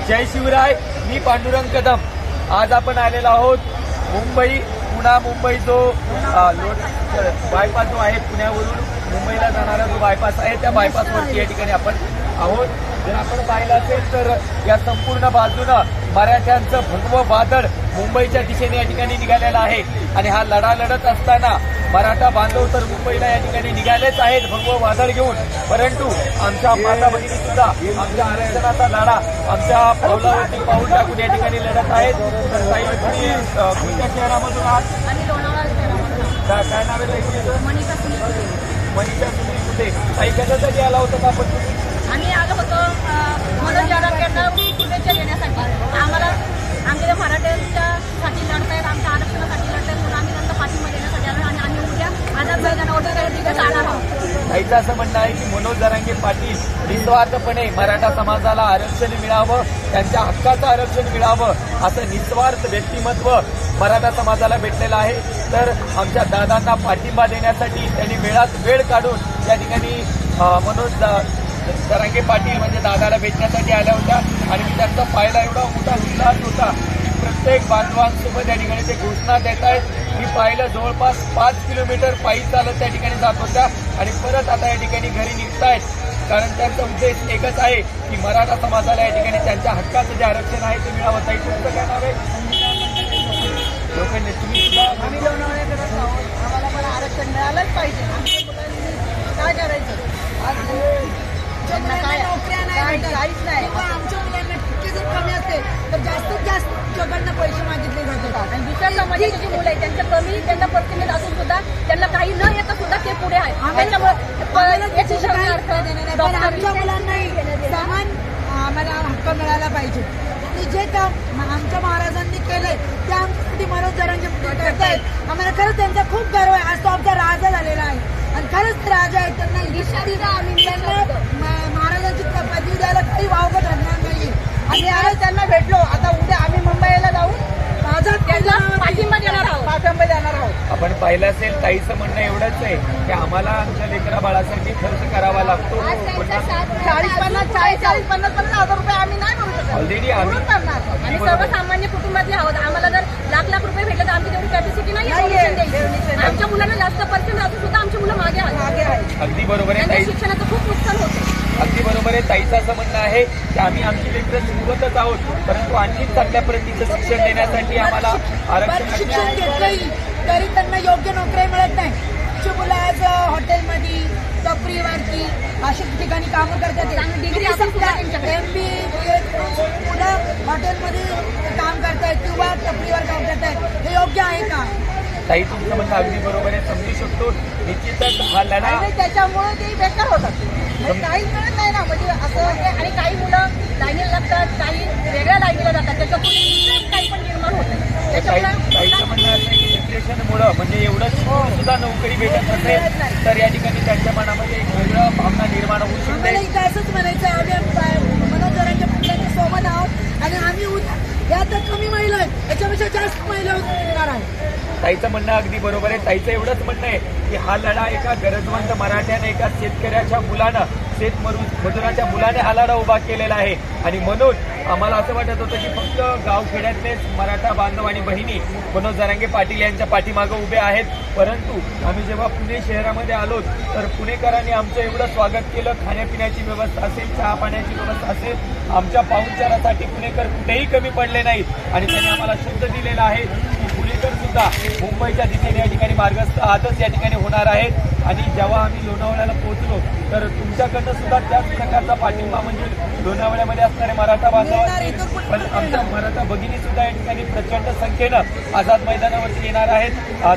जय शिवराय. मी पांडुरंग कदम. आज आपण आलेलो आहोत मुंबई जो बायपास जो आहे पुण्यावरून मुंबईला जाणारा जो बायपास आहे त्या बायपासवरती या ठिकाणी आपण आहोत. जर आपण पाहिलं असेल तर या संपूर्ण बाजूनं मराठ्यांचं भगवं वादळ मुंबईच्या दिशेने या ठिकाणी निघालेलं आहे आणि हा लढा लढत असताना मराठा बांधव तर मुंबईला या ठिकाणी निघालेच आहेत भगवं वादळ घेऊन. परंतु आमच्या माता भगिनी सुद्धा आमच्या आरक्षणाचा लढा आमच्या पावलावरती पाऊल टाकून या ठिकाणी लढत आहेत. तर ताई तुम्ही कोणत्या शहरामधून आहात? काय नाव आहे? मनीषा सुनील कुठे? ताई कशासाठी आला होता आपण? आम्ही आलो होतो मनोज जरांगेंना शुभेच्छा देण्यासाठी. आम्हाला आमच्या मराठ्यांच्या साठी लढतायत, आमच्या आरक्षणासाठी लढतायत म्हणून आम्ही त्यांना पाठिंबा देण्यासाठी आलो आणि आम्ही उद्या आझाद मैदानावर तिथे जाणार आहोत. ताईचं असं म्हणणं आहे की मनोज जरांगे पाटील निस्वार्थपणे मराठा समाजाला आरक्षण मिळावं, त्यांच्या हक्काचं आरक्षण मिळावं असं निस्वार्थ व्यक्तिमत्व मराठा समाजाला भेटलेलं आहे. तर आमच्या दादांना पाठिंबा देण्यासाठी त्यांनी वेळ काढून त्या ठिकाणी मनोज जरांगे पाटील म्हणजे दादाला भेटण्यासाठी आल्या होत्या आणि मी त्यांचा पाहिला एवढा मोठा उल्हास होता की प्रत्येक बांधवांसोबत या ठिकाणी ते घोषणा देत आहेत. मी पाहिलं जवळपास 5 किलोमीटर पायी चालत त्या ठिकाणी जात होत्या आणि परत आता या ठिकाणी घरी निघतायत. कारण त्यांचा उद्देश एकच आहे की मराठा समाजाला या ठिकाणी त्यांच्या हक्काचं जे आरक्षण आहे ते मिळावं. ताई तुमचं काय नाव आहे? लोकांनी तुम्ही सुद्धा आम्ही लोणावळ्याकडे आहोत. आम्हाला पण आरक्षण मिळालंच पाहिजे. आमच्या मुलांनी काय करायचं? नोकऱ्या नाही, काहीच नाही. आमच्या मुलांना टक्के जर कमी असते तर जास्तीत जास्त लोकांना पैसे मागितले जातात आणि दुसऱ्या समाजाची जी मुलं आहेत त्यांच्या कमी त्यांना पर्सेंटेज असून सुद्धा त्यांना काही न येता सुद्धा ते पुढे आहेत. आमच्या मुलांनाही समान आम्हाला हक्क मिळाला पाहिजे. जे काम आमच्या महाराजांनी केलंय ते आमच्यासाठी मनोज जरांगे करतायत. आम्हाला खरंच त्यांचा खूप गर्व आहे. आज तो आमचा राजा झालेला आहे आणि खरंच ते राजा आहेत. त्यांना महाराजांची पदवी द्यायला काही वावगं ठरणार नाही. आणि आज त्यांना भेटलो. आता उद्या आम्ही मुंबईला जाऊन त्यांना पाठिंबा देणार आहोत. आपण पाहिलं असेल ताईचं म्हणणं एवढंच आहे की आम्हाला आमच्या लेकरा बाळासाठी खर्च करावा लागतो. 40-50 हजार रुपये आम्ही नाही भरू शकतो. ऑलरेडी आम्ही सर्वसामान्य कुटुंबातले आहोत. आम्हाला जर लाख रुपये भेटले तर आमची तेवढी कॅपॅसिटी नाही. आमच्या मुलांना जास्त पर्सेंट असून सुद्धा आमची मुलं मागे आहेत. अगदी बरोबर आहे ताई. शिक्षणाचं खूप नुकसान होते. अगदी बरोबर आहे. ताईचं असं म्हणणं आहे की आम्ही आमची लेकरं शिकवतच आहोत परंतु आणखी चांगल्या प्रतीचं शिक्षण देण्यासाठी आम्हाला आरक्षण शिक्षण घेतलंही तरी त्यांना योग्य नोकरी मिळत नाही. आमची मुलं आज हॉटेलमध्ये टपरीवरती अशा ठिकाणी कामं करतात. डिग्री MBA मुलं हॉटेलमध्ये काम करतायत किंवा टपरीवर काम करतायत. हे योग्य आहे का? ताई तुमचं म्हणणं अगदी बरोबर आहे. समजू शकतो. निश्चितच हा लढा त्याच्यामुळे ते बेकार होतात. काही मिळत नाही ना म्हणजे असं. आणि काही मुलं लाईनीला लागतात, काही वेगळ्या लाईनीला जातात. त्याच्यामुळे काही पण निर्माण होतं. ताईचं म्हणणं असं आहे की डिप्रेशनमुळं म्हणजे एवढंच सुद्धा नोकरी भेटत नसेल तर या ठिकाणी त्यांच्या मनामध्ये एक वेगळं भावना निर्माण होऊ शकते. इथं असंच म्हणायचं आम्ही मनोज जरांगे पाटलांच्या सोबत आहोत आणि आम्ही या तर कमी महिला आहेत याच्यापेक्षा जास्त महिला निघणार आहे. ताईचं म्हणणं अगदी बरोबर आहे. ताईचं एवढंच म्हणणं आहे की हा लढा एका गरजवंत मराठ्याने एका शेतकऱ्याच्या मुलानं मजुराच्या मुलाने हा लढा उभा केलेला आहे. आणि म्हणून आम्हाला असं वाटत होतं की फक्त गावखेड्यातलेच मराठा बांधव आणि बहिणी मनोज जरांगे पाटील यांच्या पाठीमागं उभे आहेत. परंतु आम्ही जेव्हा पुणे शहरामध्ये आलो तर पुणेकरांनी आमचं एवढं स्वागत केलं. खाण्यापिण्याची व्यवस्था असेल, चहा पाण्याची व्यवस्था असेल, आमच्या पाहुणचारासाठी पुणेकर कुठेही कमी पडले नाहीत आणि त्यांनी आम्हाला शब्द दिलेला आहे की पुणेकर सुद्धा मुंबईच्या दिशेने या ठिकाणी मार्गस्थ आजच या ठिकाणी होणार आहेत. आणि जेव्हा आम्ही लोणावळ्याला पोहोचलो तर तुमच्याकडनं सुद्धा त्याच प्रकारचा पाठिंबा म्हणजे लोणावळ्यामध्ये असणारे मराठा बांधव पण आमच्या मराठा भगिनी सुद्धा या ठिकाणी प्रचंड संख्येनं आझाद मैदानावरती येणार आहेत.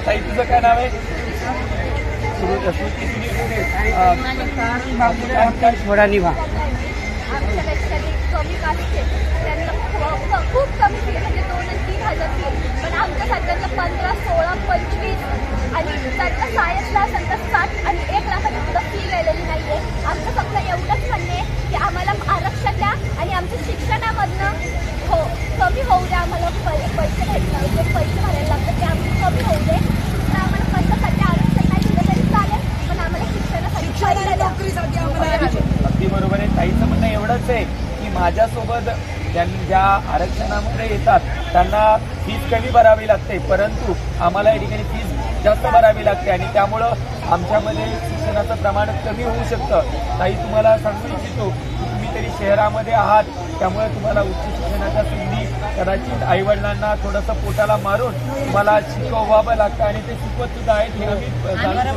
ताई तुझं काय नाव आहे? कमी कास्टचे त्यांना खूप कमी फी म्हणजे 2-3 हजार फी. पण आमच्या सगळ्यांना 15, 16, 25 आणि त्यांना सायन्सला त्यांना 60 आणि 1 लाखाची सुद्धा फी गेलेली नाही आहे. आमचं फक्त एवढंच म्हणणे की आम्हाला आरक्षण द्या आणि आमच्या शिक्षणामधनं कमी होऊ द्या. आम्हाला पैसे भेटणार जे पैसे भरायला लागतात ते आम्ही कमी होऊ दे. तर आम्हाला पैशासाठी आरक्षण नाही दिलं तरी चालेल पण आम्हाला शिक्षणासाठी अगदी बरोबर आहे. ताईचं म्हणणं एवढंच आहे की माझ्यासोबत ज्या आरक्षणामध्ये येतात त्यांना फीस कमी भरावी लागते, परंतु आम्हाला या ठिकाणी फीस जास्त भरावी लागते आणि त्यामुळं आमच्यामध्ये शिक्षणाचं प्रमाण कमी होऊ शकतं. ताई, तुम्हाला सांगू इच्छितो की तुम्ही तरी शहरामध्ये आहात, त्यामुळे तुम्हाला उच्च शिक्षणाच्या संधी कदाचित आईवडिलांना थोडंसं पोटाला मारून तुम्हाला शिकवावं लागतं आणि ते शिकवत सुद्धा आहेत हे आम्ही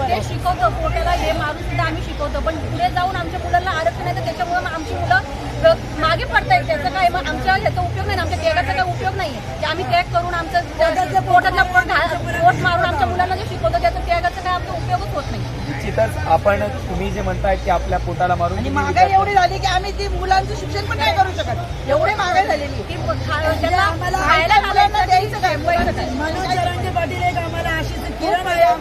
ते शिकवतो, पोटाला हे मारून सुद्धा आम्ही शिकवतो, पण पुढे जाऊन आमच्या मुलांना आरक्षण आहे तर त्याच्यामुळे आमची मुलं मागे पडतायत. त्याचा काय मग आमच्या ह्याचा उपयोग नाही, आमच्या त्यागाचा काही उपयोग नाहीये की आम्ही त्याग करून आमचं पोटातला पोट मारून आमच्या मुलांना जे शिकवतो त्याचा त्यागाचा काय आमचा उपयोगच होत नाही. निश्चितच आपण तुम्ही जे म्हणताय की आपल्या पोटाला मारून आणि महागाई एवढी झाली की आम्ही ती मुलांचं शिक्षण पण नाही करू शकत, एवढी महागाई झालेली की त्यांना खायला घालायला द्यायचं काय मनोज जरांगे पाटील एक आम्हाला अशीच किरण आहे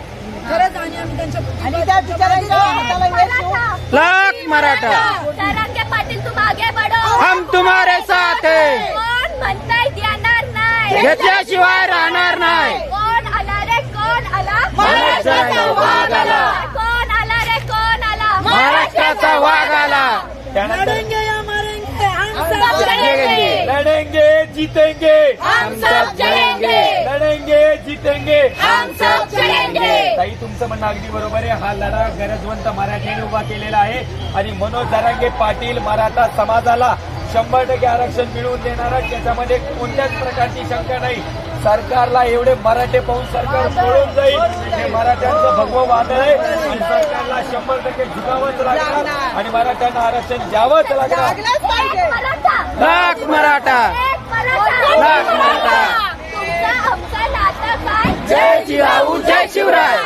खरंच, आणि आम्ही त्यांच्या आणि त्या टीचरांच्या हाताला वेळ ठेवून लाख मराठा जरांगे पाटील तुम आगे बढ़ो, हम तुम्हारे साथ है, कोण म्हणताय देणार नाही, घेतल्याशिवाय राहणार नाही. कोण आला रे कोण आला, महाराष्ट्राचा वाघ आला, कोण आला रे कोण आला, महाराष्ट्राचा वाघ आला. त्यानंतर लढेंगे या मरेंगे हम सब लढेंगे. लढेंगे जीतेंगे, हम सब चलेंगे, लढेंगे जीतेंगे, हम सब चलेंगे. ताई, तुमचं म्हणणं अगदी बरोबर आहे. हा लढा गरजवंत मराठ्यांनी उभा केलेला आहे आणि मनोज जरांगे पाटील मराठा समाजाला 100% आरक्षण मिळवून देणार, त्याच्यामध्ये कोणत्याच प्रकारची शंका नाही. सरकारला एवढे मराठे पाहून सरकार पळून जाईल, हे मराठ्यांचं भगवं वादळ आहे आणि सरकारला 100% झुकावंच लागणार आणि मराठ्यांना आरक्षण द्यावंच लागणार. लागलाच पाहिजे. लाख मराठा, लाख मराठा. तुमचा आमचा नातं काय, जय जिजाऊ जय शिवराय.